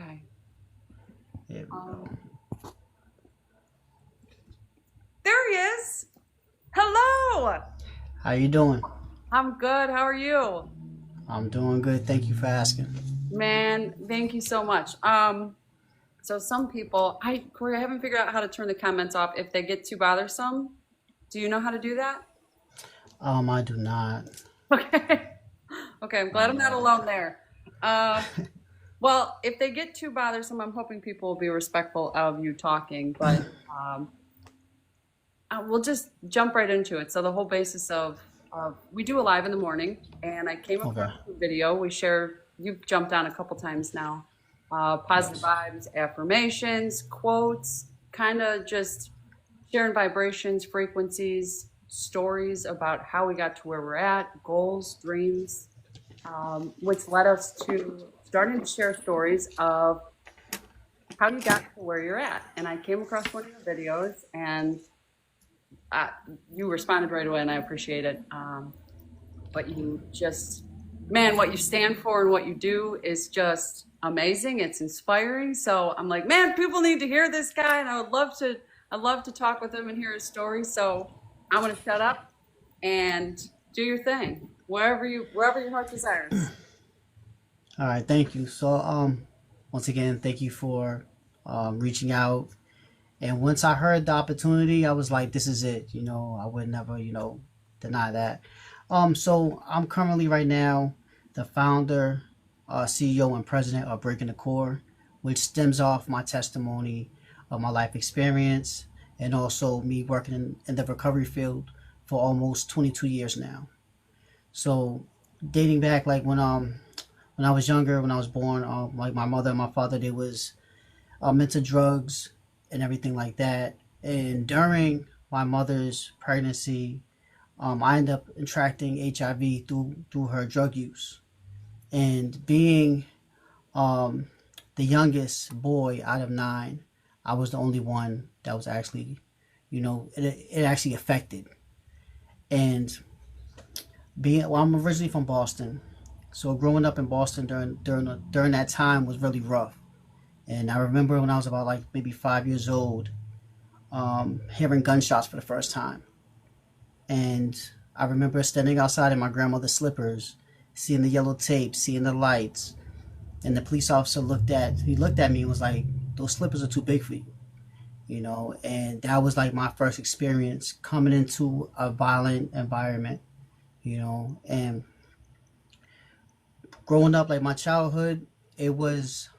Okay. There we go. There he is. Hello. How you doing? I'm good. How are you? I'm doing good. Thank you for asking. Man, thank you so much. So some people, Corey, I haven't figured out how to turn the comments off if they get too bothersome. Do you know how to do that? I do not. Okay. Okay, I'm glad I'm not alone there. Uh, well, if they get too bothersome, I'm hoping people will be respectful of you talking, but we'll just jump right into it. So the whole basis of we do a live in the morning, and I came Okay. across a video. We share. You've jumped on a couple times now. Positive Yes. vibes, affirmations, quotes, kind of just sharing vibrations, frequencies, stories about how we got to where we're at, goals, dreams, which led us to starting to share stories of how you got to where you're at. And I came across one of your videos, and uh, you responded right away, and I appreciate it. But you just, man, what you stand for and what you do is just amazing. It's inspiring. So I'm like, man, people need to hear this guy, and I'd love to talk with him and hear his story. So I'm gonna shut up and do your thing, wherever your heart desires. All right. Thank you. So, once again, thank you for reaching out. And once I heard the opportunity, I was like, this is it. I would never, deny that. So I'm currently right now the founder, CEO, and president of Breaking the Core, which stems off my testimony of my life experience and also me working in the recovery field for almost 22 years now. So dating back like when I was younger, when I was born, like my mother and my father, they was into drugs and everything like that. And during my mother's pregnancy, I ended up contracting HIV through her drug use. And being um, the youngest boy out of nine, I was the only one that was actually, it actually affected. And I'm originally from Boston, so growing up in Boston during that time was really rough. And I remember when I was about like maybe 5 years old, hearing gunshots for the first time. And I remember standing outside in my grandmother's slippers, seeing the yellow tape, seeing the lights, and the police officer looked at me and was like, "Those slippers are too big for you." And that was like my first experience coming into a violent environment. And growing up, like my childhood, it was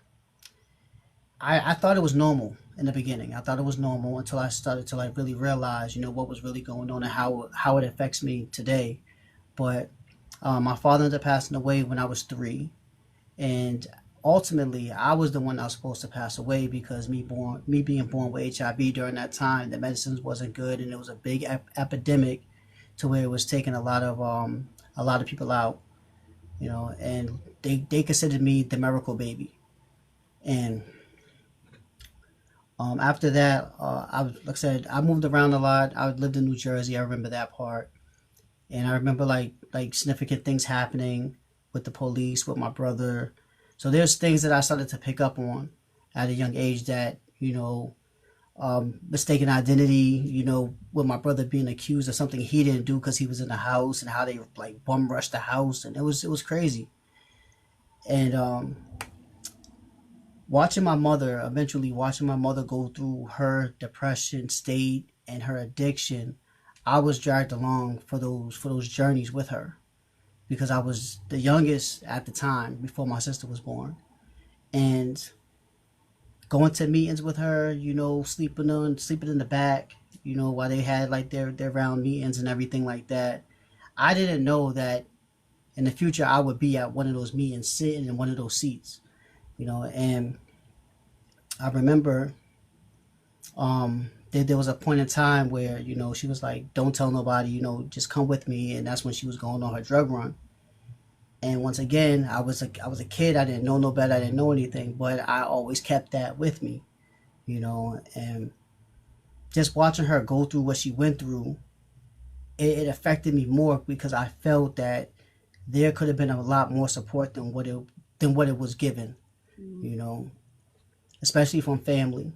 I thought it was normal in the beginning. I thought it was normal until I started to like really realize, what was really going on and how it affects me today. But my father ended up passing away when I was 3, and ultimately I was the one that was supposed to pass away because me being born with HIV during that time, the medicines wasn't good, and it was a big epidemic to where it was taking a lot of people out. And they considered me the miracle baby. And after that, like I said, I moved around a lot. I lived in New Jersey. I remember that part, and I remember like significant things happening with the police, with my brother. So there's things that I started to pick up on at a young age that mistaken identity. With my brother being accused of something he didn't do because he was in the house, and how they like bum rushed the house, and it was crazy. And watching my mother go through her depression state and her addiction, I was dragged along for those journeys with her because I was the youngest at the time before my sister was born. And going to meetings with her, sleeping in the back, while they had like their round meetings and everything like that. I didn't know that in the future I would be at one of those meetings sitting in one of those seats. And I remember there was a point in time where she was like, "Don't tell nobody, just come with me," and that's when she was going on her drug run. And once again, I was a kid. I didn't know no better. I didn't know anything, but I always kept that with me. And just watching her go through what she went through, it affected me more because I felt that there could have been a lot more support than what it was given. Mm. You know, especially from family.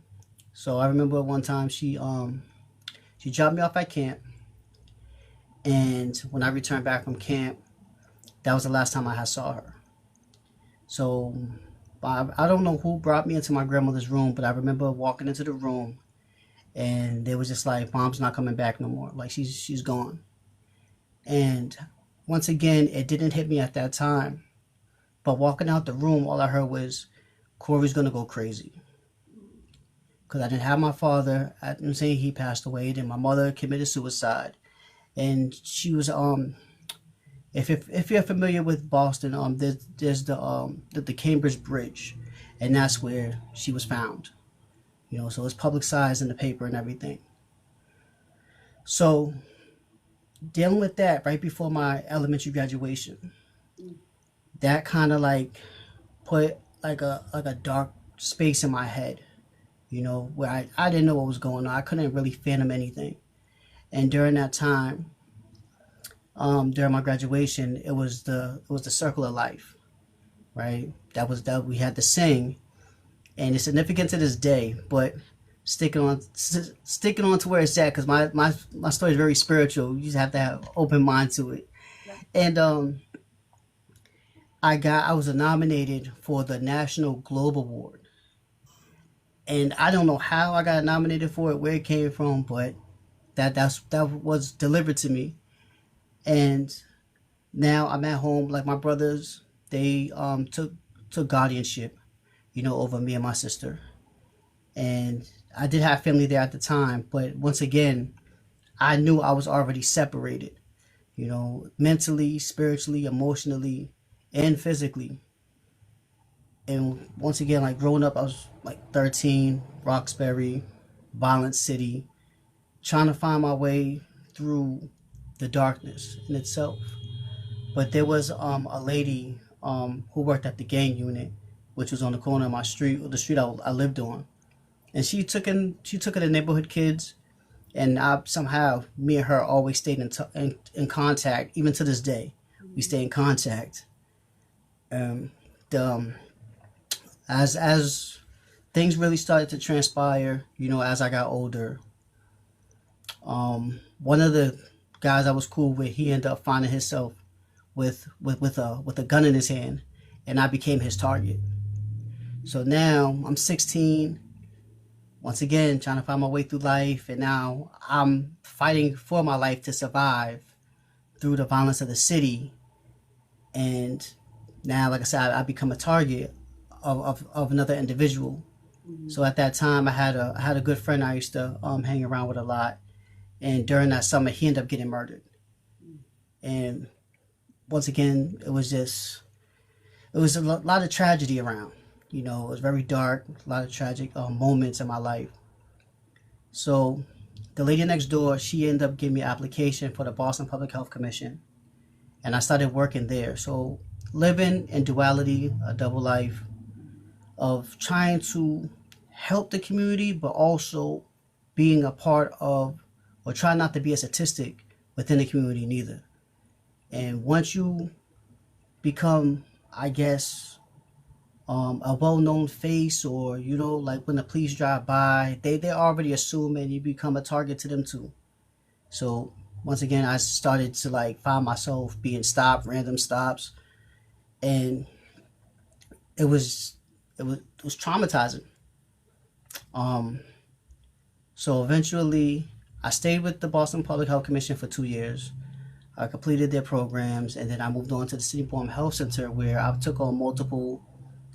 So I remember one time she dropped me off at camp, and when I returned back from camp, that was the last time I had saw her. So I don't know who brought me into my grandmother's room, but I remember walking into the room, and they was just like, "Mom's not coming back no more. Like she's gone." And once again, it didn't hit me at that time. But walking out the room, all I heard was, "Corey's gonna go crazy." Because I didn't have my father. I'm saying he passed away. Then my mother committed suicide, and she was if you're familiar with Boston, there's the Cambridge Bridge, and that's where she was found. You know, so it's publicized in the paper and everything. So dealing with that right before my elementary graduation, that kind of like put like a dark space in my head, you know, where I didn't know what was going on. I couldn't really fathom anything. And during that time, during my graduation, it was the circle of life, right? That we had to sing, and it's significant to this day. But sticking on to where it's at, because my story is very spiritual. You just have to have open mind to it. Yeah. And I was nominated for the National Globe Award, and I don't know how I got nominated for it, where it came from, but that was delivered to me. And now I'm at home. Like my brothers, they took guardianship, you know, over me and my sister. And I did have family there at the time, but once again, I knew I was already separated, you know, mentally, spiritually, emotionally, and physically. And once again, like growing up, I was like 13, Roxbury, violent city, trying to find my way through the darkness in itself. But there was a lady who worked at the gang unit, which was on the corner of my street, or the street I lived on. And she took in the neighborhood kids, and somehow me and her always stayed in contact, even to this day. We stay in contact. Um, the, as things really started to transpire, you know, as I got older, one of the guys I was cool with, he ended up finding himself with a gun in his hand, and I became his target. So now I'm 16, once again trying to find my way through life, and now I'm fighting for my life to survive through the violence of the city. And now, like I said, I become a target of another individual. So at that time, I had a good friend I used to hang around with a lot, and during that summer, he ended up getting murdered. And once again, it was a lot of tragedy around. You know, it was very dark, a lot of tragic moments in my life. So the lady next door, she ended up giving me an application for the Boston Public Health Commission, and I started working there. So living in duality, a double life of trying to help the community, but also being a part of, or try not to be a statistic within the community neither. And once you become, I guess, a well-known face, or you know, like when the police drive by, they already assume, and you become a target to them too. So once again, I started to like find myself being stopped, random stops, and it was traumatizing. Um, so eventually, I stayed with the Boston Public Health Commission for 2 years. I completed their programs, and then I moved on to the City Bourne Health Center, where I took on multiple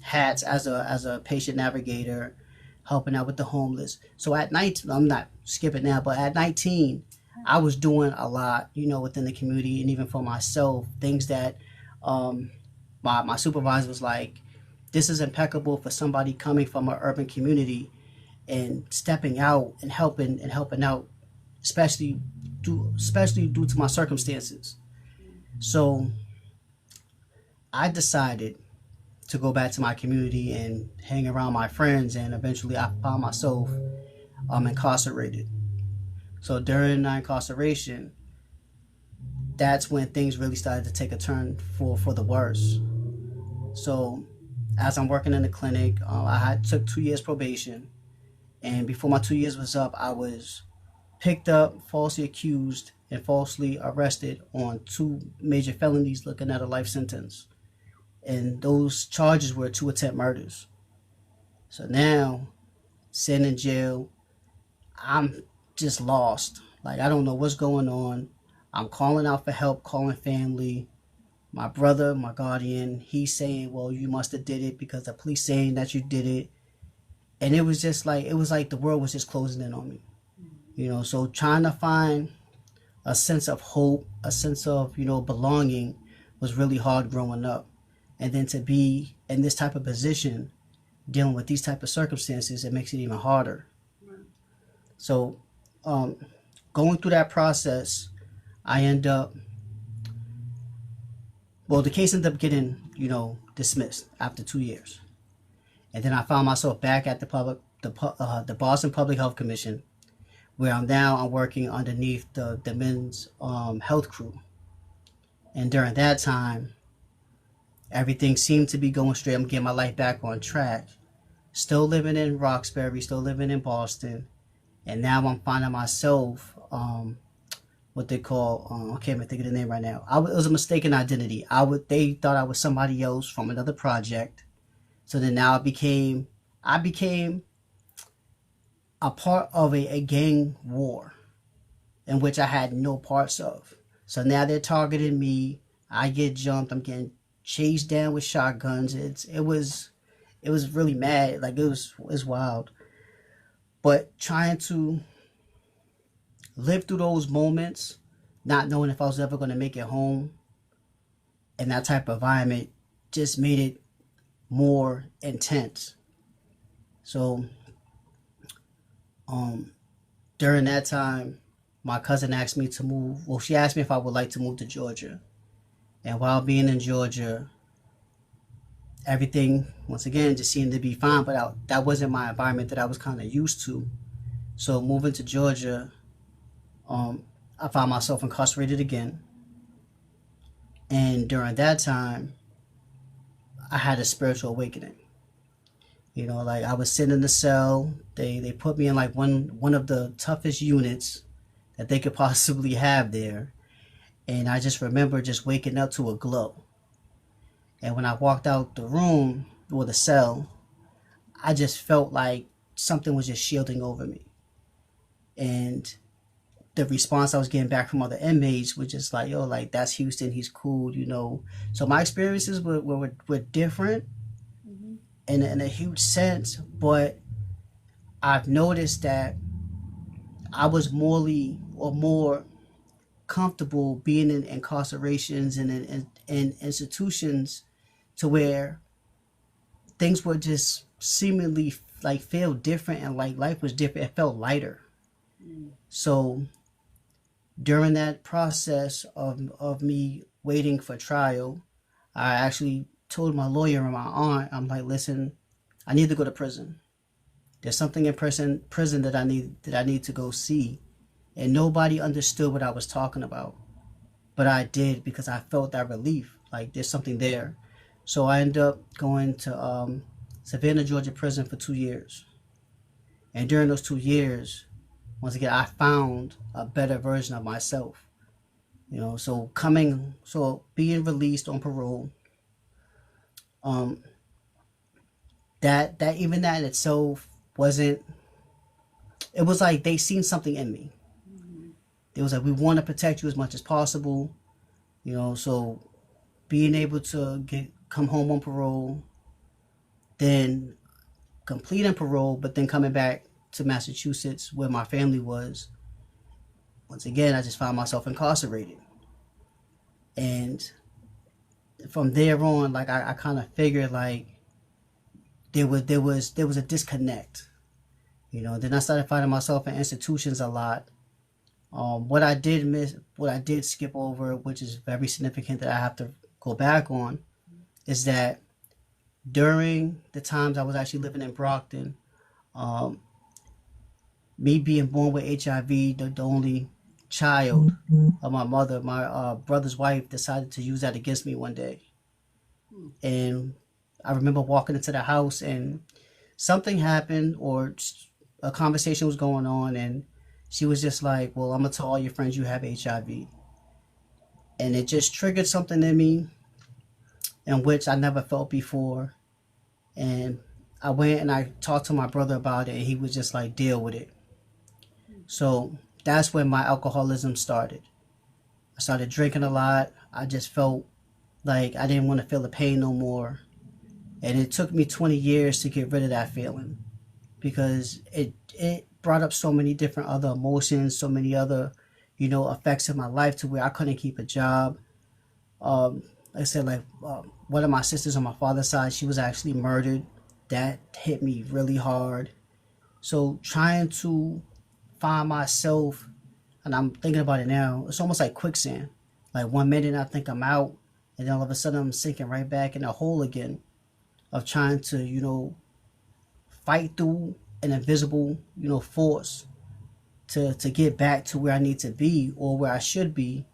hats as a patient navigator, helping out with the homeless. So at night, I'm not skipping now, but at 19, I was doing a lot, you know, within the community, and even for myself, things that um, my supervisor was like, "This is impeccable for somebody coming from an urban community and stepping out and helping out, especially due to my circumstances." So I decided to go back to my community and hang around my friends, and eventually I found myself incarcerated. So during my incarceration, that's when things really started to take a turn for the worse. So as I'm working in the clinic, I had took 2 years probation, and before my 2 years was up, I was picked up, falsely accused, and falsely arrested on two major felonies, looking at a life sentence. And those charges were two attempt murders. So now, sitting in jail, I'm just lost. Like, I don't know what's going on. I'm calling out for help, calling family. My brother, my guardian, he's saying, well, you must have did it because the police saying that you did it. And it was just like, it was like the world was just closing in on me. So trying to find a sense of hope, a sense of, belonging was really hard growing up. And then to be in this type of position, dealing with these type of circumstances, it makes it even harder. So going through that process, I end up, well, the case ended up getting, dismissed after 2 years. And then I found myself back at the Boston Public Health Commission, where I'm working underneath the men's health crew. And during that time, everything seemed to be going straight. I'm getting my life back on track. Still living in Roxbury, still living in Boston. And now I'm finding myself, what they call, I can't even think of the name right now. It was a mistaken identity. They thought I was somebody else from another project. So then now I became a part of a gang war in which I had no parts of. So now they're targeting me. I get jumped. I'm getting chased down with shotguns. It was really mad. Like, it was wild. But trying to live through those moments, not knowing if I was ever going to make it home, and that type of environment just made it more intense. So during that time, my cousin asked me to move. Well, she asked me if I would like to move to Georgia. And while being in Georgia, everything, once again, just seemed to be fine. But that wasn't my environment that I was kind of used to. So moving to Georgia, I found myself incarcerated again. And during that time, I had a spiritual awakening. Like, I was sitting in the cell. They put me in like one of the toughest units that they could possibly have there. And I just remember just waking up to a glow. And when I walked out the room or the cell, I just felt like something was just shielding over me. And the response I was getting back from other inmates was just like, yo, like, that's Houston, he's cool. So my experiences were different in a huge sense, but I've noticed that I was more comfortable being in incarcerations and in institutions to where things were just seemingly like feel different, and like life was different. It felt lighter. So during that process of me waiting for trial, I actually told my lawyer and my aunt, I'm like, listen, I need to go to prison. There's something in prison that I need to go see. And nobody understood what I was talking about. But I did, because I felt that relief. Like, there's something there. So I ended up going to Savannah, Georgia prison for 2 years. And during those 2 years, once again, I found a better version of myself. So being released on parole, that even that in itself wasn't, it was like they seen something in me. It was like, we want to protect you as much as possible. So being able to come home on parole, then completing parole, but then coming back to Massachusetts where my family was, once again, I just found myself incarcerated. And from there on, like, I kind of figured like there was a disconnect. Then I started finding myself in institutions a lot. What I did skip over, which is very significant that I have to go back on, is that during the times I was actually living in Brockton, me being born with HIV, the only child of my mother, my brother's wife decided to use that against me one day. And I remember walking into the house and something happened, or a conversation was going on, and she was just like, "Well, I'm gonna tell all your friends you have HIV," and it just triggered something in me in which I never felt before. And I went and I talked to my brother about it, and he was just like, "Deal with it." So that's when my alcoholism started. I started drinking a lot. I just felt like I didn't want to feel the pain no more. And it took me 20 years to get rid of that feeling because it brought up so many different other emotions, so many other, effects in my life to where I couldn't keep a job. Like I said, like one of my sisters on my father's side, she was actually murdered. That hit me really hard. So trying to find myself, and I'm thinking about it now, it's almost like quicksand. Like 1 minute I think I'm out, and then all of a sudden I'm sinking right back in a hole again of trying to, fight through an invisible, force to get back to where I need to be or where I should be,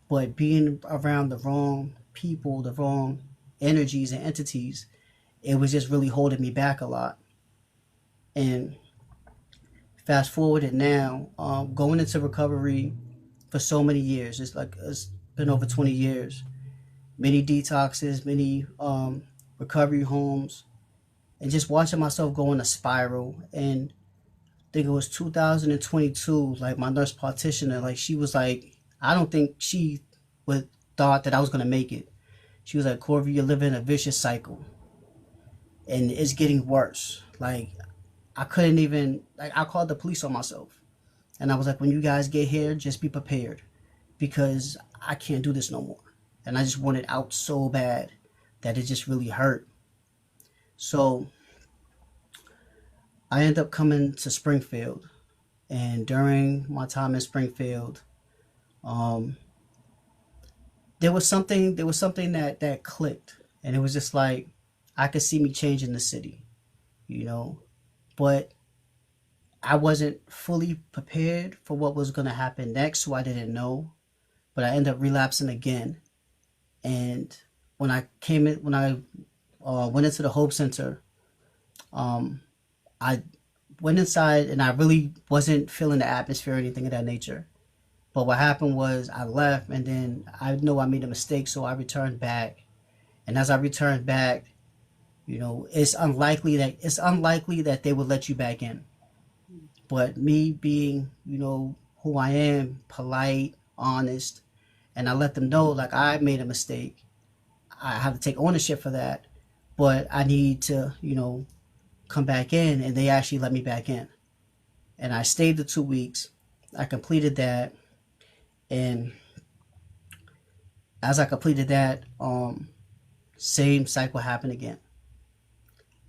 but being around the wrong people, the wrong energies and entities, it was just really holding me back a lot. And fast forward it now, going into recovery for so many years, it's been over 20 years, many detoxes, many recovery homes, and just watching myself go in a spiral. And I think it was 2022, like my nurse practitioner, like she was like, I don't think she would thought that I was gonna make it. She was like, "Corey, you're living a vicious cycle, and it's getting worse." Like I couldn't even, like, I called the police on myself, and I was like, "When you guys get here, just be prepared, because I can't do this no more." And I just wanted out so bad that it just really hurt. So I ended up coming to Springfield, and during my time in Springfield, um, there was something that clicked, and it was just like I could see me changing the city, you know, but I wasn't fully prepared for what was going to happen next, so I didn't know. But I ended up relapsing again, and when I went into the Hope Center, um, I went inside and I really wasn't feeling the atmosphere or anything of that nature. But what happened was I left, and then I know I made a mistake, so I returned back. And as I returned back, it's unlikely that they would let you back in. But me being, who I am, polite, honest, and I let them know like I made a mistake. I have to take ownership for that, but I need to, come back in, and they actually let me back in. And I stayed the 2 weeks. I completed that, and as I completed that, same cycle happened again.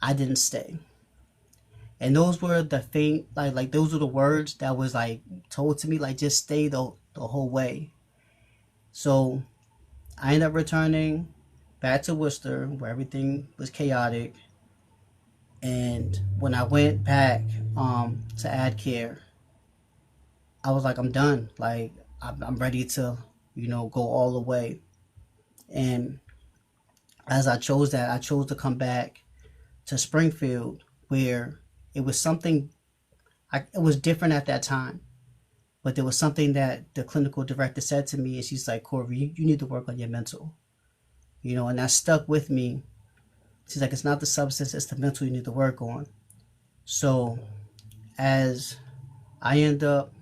I didn't stay. And those were the faint, like those were the words that was like told to me, like just stay the whole way. So I ended up returning back to Worcester where everything was chaotic. And when I went back to add care, I was like, I'm done. Like I'm ready to, go all the way. And as I chose that, I chose to come back to Springfield where it was something, it was different at that time. But there was something that the clinical director said to me, and she's like, "Corey, you need to work on your mental," and that stuck with me. She's like, "It's not the substance, it's the mental you need to work on." So as I end up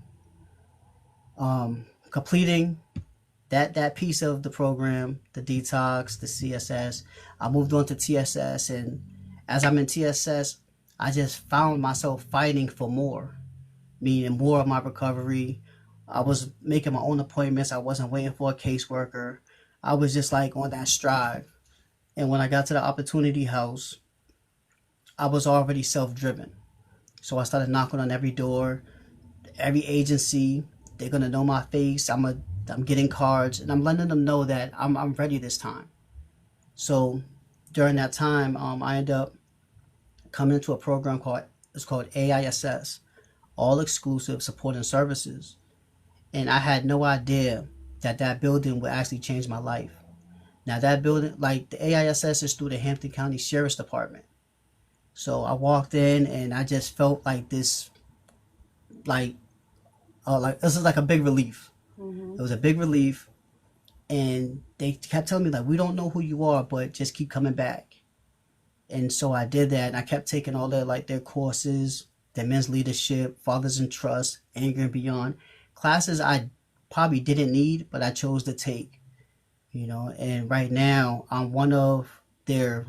completing that piece of the program, the detox, the CSS, I moved on to TSS, and as I'm in TSS, I just found myself fighting for more, meaning more of my recovery. I was making my own appointments. I wasn't waiting for a caseworker. I was just like on that strive. And when I got to the opportunity house, I was already self driven. So I started knocking on every door, every agency. They're gonna know my face. I'm getting cards, and I'm letting them know that I'm ready this time. So during that time, I ended up coming into a program called AISS, All Exclusive Support and Services. And I had no idea that that building would actually change my life. Now that building, like the AISS, is through the Hampton County Sheriff's Department. So I walked in and I just felt like this, like, this is like a big relief. Mm-hmm. It was a big relief, and they kept telling me like, we don't know who you are, but just keep coming back. And so I did that, and I kept taking all their courses, their men's leadership, fathers and trust, anger and beyond, classes I probably didn't need, but I chose to take. And right now I'm one of their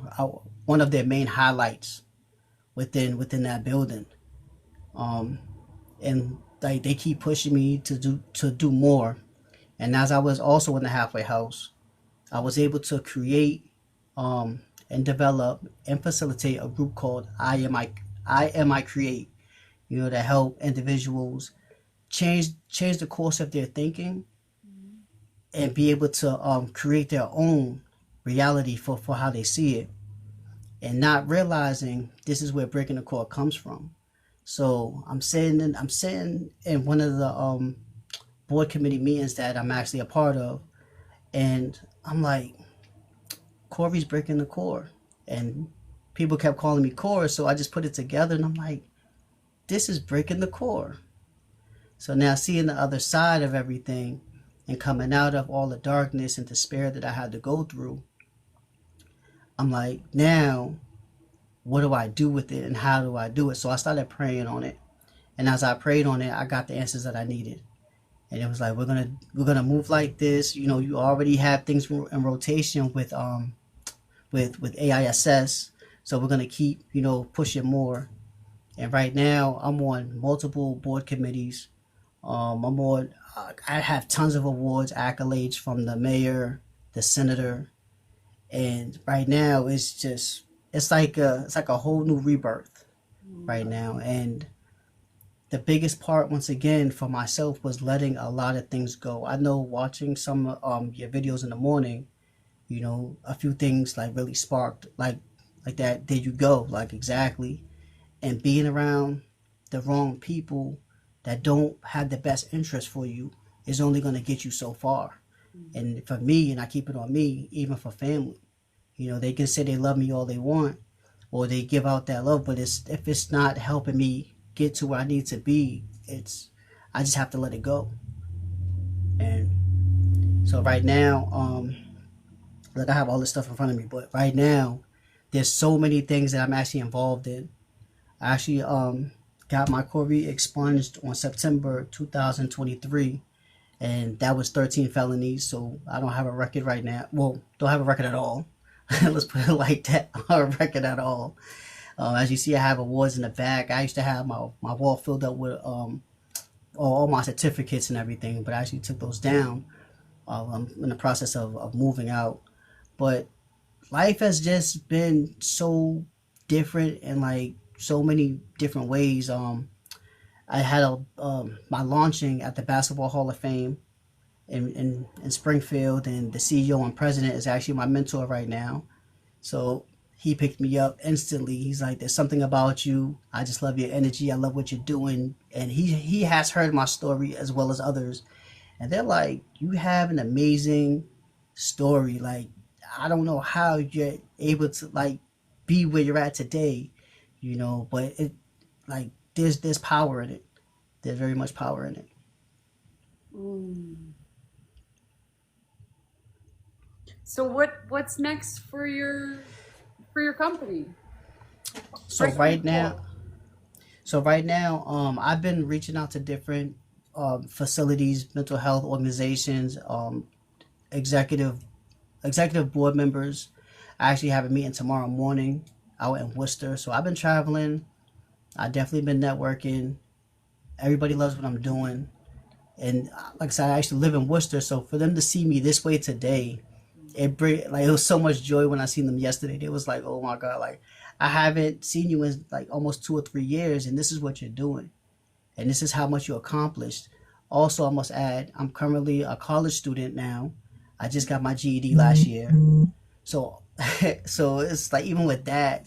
main highlights within that building. Um, and like they keep pushing me to do more. And as I was also in the halfway house, I was able to create and develop and facilitate a group called I Am I Create. To help individuals change the course of their thinking and be able to create their own reality for how they see it, and not realizing this is where breaking the core comes from. So I'm sitting in one of the board committee meetings that I'm actually a part of, and I'm like, Corey's breaking the core, and people kept calling me core, so I just put it together, and I'm like, this is breaking the core. So now seeing the other side of everything and coming out of all the darkness and despair that I had to go through, I'm like, now what do I do with it and how do I do it? So I started praying on it. And as I prayed on it, I got the answers that I needed. And it was like, we're gonna move like this. You already have things in rotation with AISS. So we're gonna keep, pushing more. And right now I'm on multiple board committees. I'm on I have tons of awards, accolades from the mayor, the senator, and right now it's like a whole new rebirth right now. And the biggest part, once again, for myself was letting a lot of things go. I know watching some your videos in the morning, a few things like really sparked, like that. There you go, like exactly. And being around the wrong people that don't have the best interest for you is only going to get you so far. And for me, and I keep it on me, even for family, they can say they love me all they want, or they give out that love, but if it's not helping me get to where I need to be, I just have to let it go. And so right now, like I have all this stuff in front of me, but right now, there's so many things that I'm actually involved in. I actually got my Corey expunged on September 2023, and that was 13 felonies. So I don't have a record right now. Well, don't have a record at all. Let's put it like that. I don't have a record at all. As you see, I have awards in the back. I used to have my wall filled up with all my certificates and everything, but I actually took those down. I'm in the process of moving out. But life has just been so different in like so many different ways. I had my launching at the Basketball Hall of Fame in Springfield, and the CEO and president is actually my mentor right now. So he picked me up instantly. He's like, "There's something about you. I just love your energy. I love what you're doing." And he has heard my story as well as others, and they're like, "You have an amazing story. Like, I don't know how you're able to like be where you're at today, but it like there's power in it. There's very much power in it." Mm. So what's next for your company? So Breaking the right core. now, I've been reaching out to different facilities, mental health organizations, executive board members. I actually have a meeting tomorrow morning out in Worcester. So I've been traveling. I definitely been networking. Everybody loves what I'm doing, and like I said, I actually live in Worcester. So for them to see me this way today, it was so much joy when I seen them yesterday. It was like, oh my god, like I haven't seen you in like almost 2 or 3 years, and this is what you're doing, and this is how much you accomplished. Also, I must add, I'm currently a college student now. I just got my GED last year, so so it's like even with that,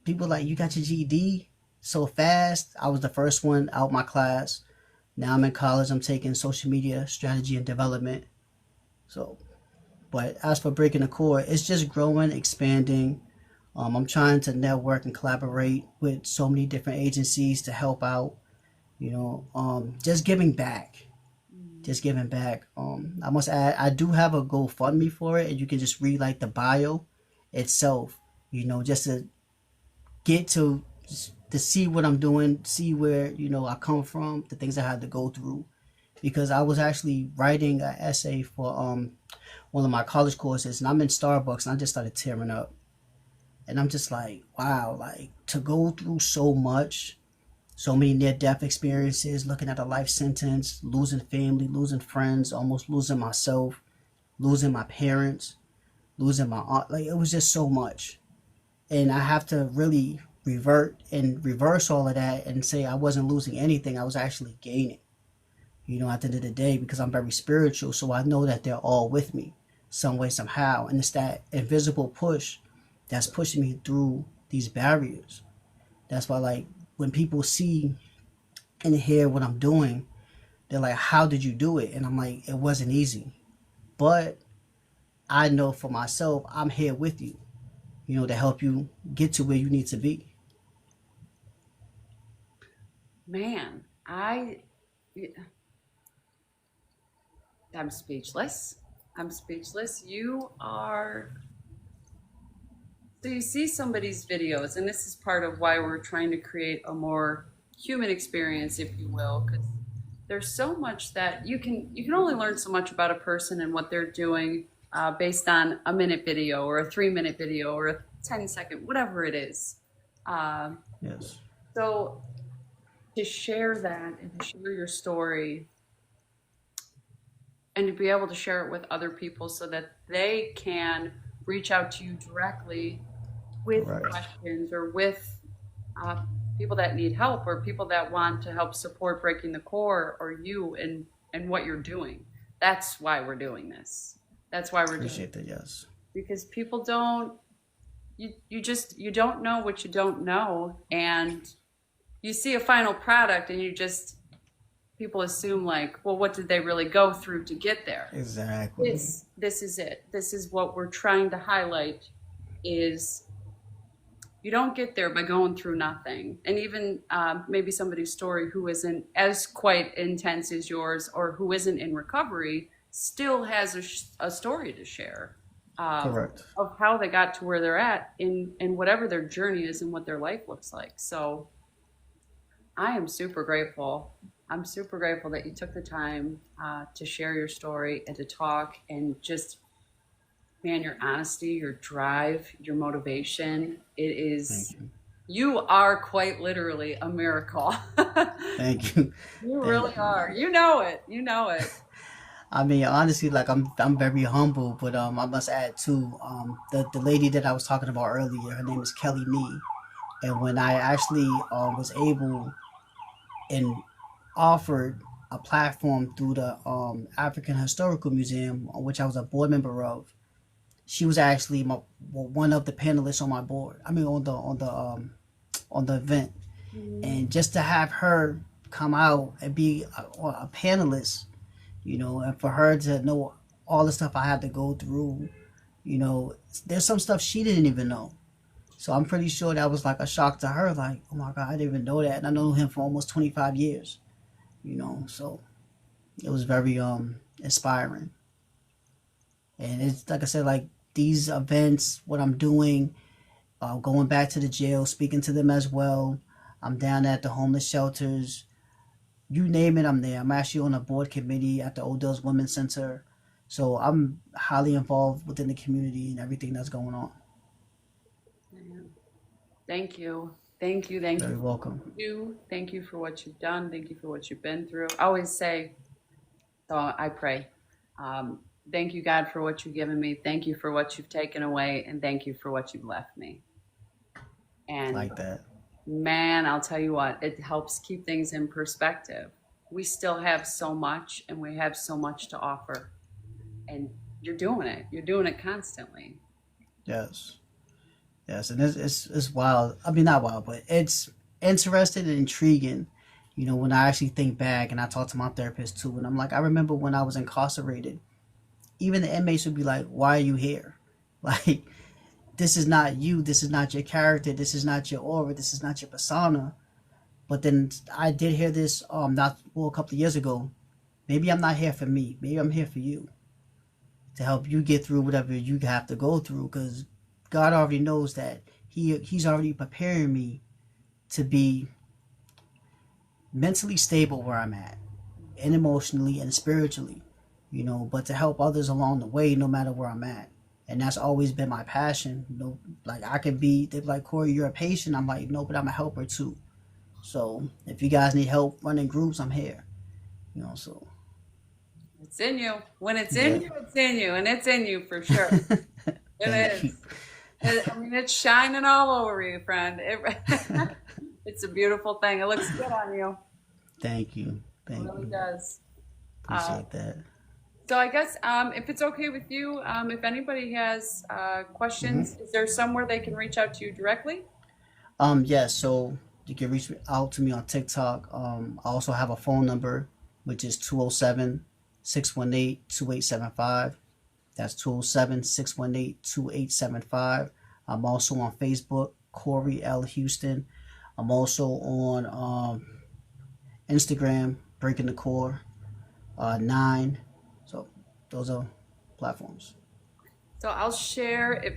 people like, you got your GED so fast. I was the first one out my class. Now I'm in college. I'm taking social media strategy and development. So, But as for Breaking the Core, it's just growing, expanding. I'm trying to network and collaborate with so many different agencies to help out. Just giving back, just giving back. I must add, I do have a GoFundMe for it, and you can just read like the bio itself. Just to get to see what I'm doing, see where I come from, the things I had to go through. Because I was actually writing an essay for one of my college courses, and I'm in Starbucks, and I just started tearing up, and I'm just like, wow, like to go through so much, so many near-death experiences, looking at a life sentence, losing family, losing friends, almost losing myself, losing my parents, losing my aunt. Like it was just so much, and I have to really revert and reverse all of that and say I wasn't losing anything. I was actually gaining. At the end of the day, because I'm very spiritual, so I know that they're all with me some way, somehow. And it's that invisible push that's pushing me through these barriers. That's why, like, when people see and hear what I'm doing, they're like, how did you do it? And I'm like, it wasn't easy. But I know for myself, I'm here with you, to help you get to where you need to be. Man, I'm speechless. I'm speechless. So you see somebody's videos, and this is part of why we're trying to create a more human experience, if you will, because there's so much that you can only learn so much about a person and what they're doing based on a minute video or a 3-minute video or a 10-second, whatever it is. Yes. So to share that and to share your story and to be able to share it with other people so that they can reach out to you directly with questions or with people that need help or people that want to help support Breaking the Core or you and what you're doing. That's why we're doing this. That's why we're doing it. Appreciate that, yes. Because people don't, you don't know what you don't know, and you see a final product and people assume like, well, what did they really go through to get there? Exactly. This is it. This is what we're trying to highlight is you don't get there by going through nothing. And even maybe somebody's story who isn't as quite intense as yours or who isn't in recovery still has a story to share. Correct. Of how they got to where they're at in whatever their journey is and what their life looks like. So I am super grateful. I'm super grateful that you took the time to share your story and to talk and just, man, your honesty, your drive, your motivation. It is, you are quite literally a miracle. Thank you. You really are. You know it. You know it. I mean, honestly, like I'm very humble, but I must add too, the lady that I was talking about earlier, her name is Kelly Nee, and when I actually was able and offered a platform through the African Historical Museum, which I was a board member of, she was actually one of the panelists on my board. I mean, on the event, and just to have her come out and be a panelist. And for her to know all the stuff I had to go through, there's some stuff she didn't even know. So I'm pretty sure that was like a shock to her, like, oh my God, I didn't even know that. And I know him for almost 25 years, so it was very inspiring. And it's like I said, like these events, what I'm doing, going back to the jail, speaking to them as well. I'm down at the homeless shelters. You name it, I'm there. I'm actually on a board committee at the Odell's Women's Center. So I'm highly involved within the community and everything that's going on. Thank you. Thank you. Thank you. Very welcome. Thank you for what you've done. Thank you for what you've been through. I always say, so I pray. Thank you, God, for what you've given me. Thank you for what you've taken away. And thank you for what you've left me. And like that. Man, I'll tell you what, it helps keep things in perspective. We still have so much and we have so much to offer. And you're doing it. You're doing it constantly. Yes. Yes. And it's wild. I mean, not wild, but it's interesting and intriguing. When I actually think back and I talk to my therapist too, and I'm like, I remember when I was incarcerated even the inmates would be like, why are you here? Like, this is not you. This is not your character. This is not your aura. This is not your persona. But then I did hear this not well a couple of years ago. Maybe I'm not here for me. Maybe I'm here for you to help you get through whatever you have to go through. Because God already knows that He's already preparing me to be mentally stable where I'm at, and emotionally and spiritually, but to help others along the way, no matter where I'm at. And that's always been my passion. Like I could be, they're like, Corey, you're a patient. I'm like, no, but I'm a helper too. So if you guys need help running groups, I'm here. So It's in you. When it's yeah. in you, it's in you, and it's in you for sure. It is. I mean, it's shining all over you, friend. It's a beautiful thing. It looks good on you. Thank you. It really does. Appreciate that. So I guess if it's okay with you, if anybody has questions, is there somewhere they can reach out to you directly? Yes, so you can reach out to me on TikTok. I also have a phone number, which is 207-618-2875. That's 207-618-2875. I'm also on Facebook, Corey L. Houston. I'm also on Instagram, BreakingtheCORE 9. So those are platforms. So I'll share if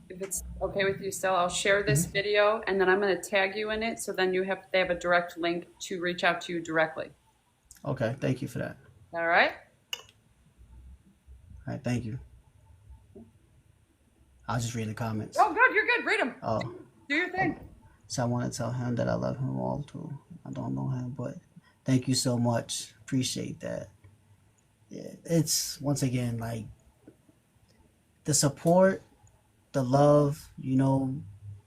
it's okay with you still, I'll share this video and then I'm going to tag you in it. So then they have a direct link to reach out to you directly. Okay. Thank you for that. All right. All right. Thank you. I'll just read the comments. Oh, good. You're good. Read them. Oh. Do your thing. So I want to tell him that I love him all too. I don't know him, but thank you so much. Appreciate that. Yeah, it's once again like the support, the love,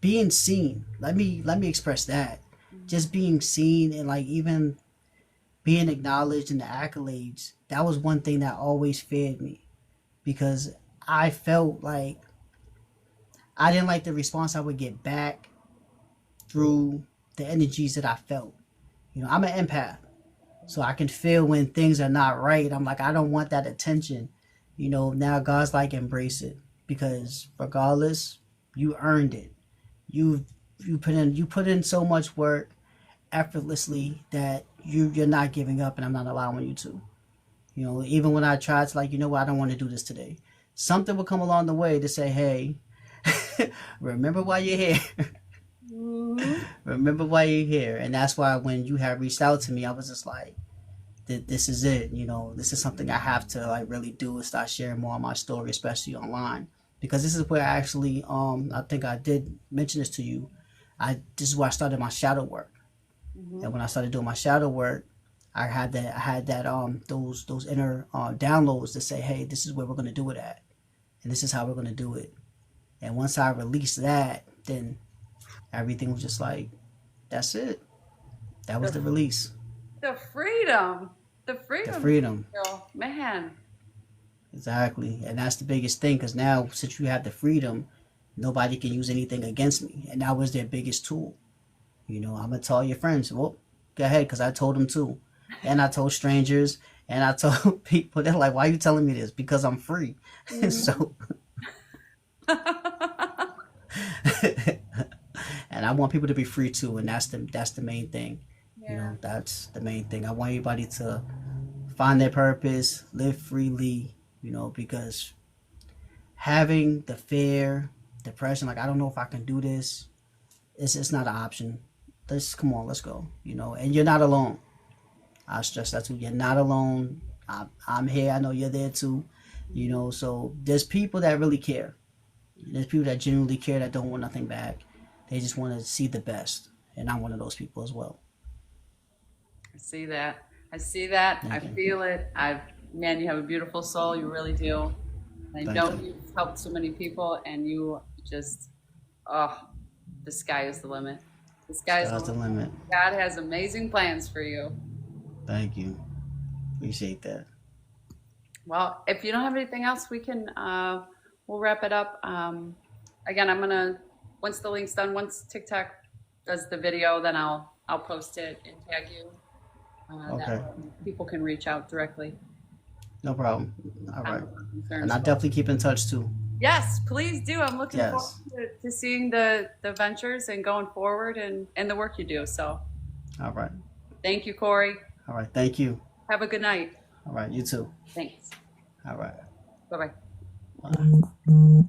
being seen. Let me express that. Just being seen and like even being acknowledged in the accolades. That was one thing that always fed me because I felt like I didn't like the response I would get back through the energies that I felt. I'm an empath. So I can feel when things are not right. I'm like, I don't want that attention. Now God's like, embrace it. Because regardless, you earned it. You put in so much work effortlessly that you're not giving up, and I'm not allowing you to. Even when I tried to, like, what, I don't want to do this today. Something will come along the way to say, hey, remember why you're here. Remember why you're here. And that's why when you had reached out to me, I was just like, this is it. This is something I have to like really do and start sharing more of my story, especially online. Because this is where I actually, I think I did mention this to you. This is where I started my shadow work. And when I started doing my shadow work, I had that those inner downloads to say, hey, this is where we're gonna do it at, and this is how we're gonna do it. And once I released that, then everything was just like, that's it. That was the release. The freedom. The freedom. Girl. Man. Exactly. And that's the biggest thing, because now since you have the freedom, nobody can use anything against me. And that was their biggest tool. I'm going to tell your friends, well, go ahead, because I told them too. And I told strangers, and I told people, they're like, why are you telling me this? Because I'm free. So... and I want people to be free too, and that's the main thing. Yeah. That's the main thing. I want everybody to find their purpose, live freely, because having the fear, depression, like I don't know if I can do this, it's not an option. Come on, let's go. And you're not alone. I stress that too. You're not alone. I'm here. I know you're there too. So there's people that really care. There's people that genuinely care, that don't want nothing back. They just want to see the best. And I'm one of those people as well. I see that. I feel it. Man, you have a beautiful soul. You really do. I know you've helped so many people, and you just, the sky is the limit. The sky's the limit. God has amazing plans for you. Thank you. Appreciate that. Well, if you don't have anything else, we can, we'll wrap it up. Again, I'm gonna, once the link's done, once TikTok does the video, then I'll post it and tag you. Okay. That people can reach out directly. No problem. All right. concerns. And I'll definitely keep in touch too. Yes, please do. I'm looking Yes. forward to seeing the ventures and going forward and the work you do. So All right. thank you, Corey. All right. Thank you. Have a good night. All right. You too. Thanks. All right. Bye-bye. Bye.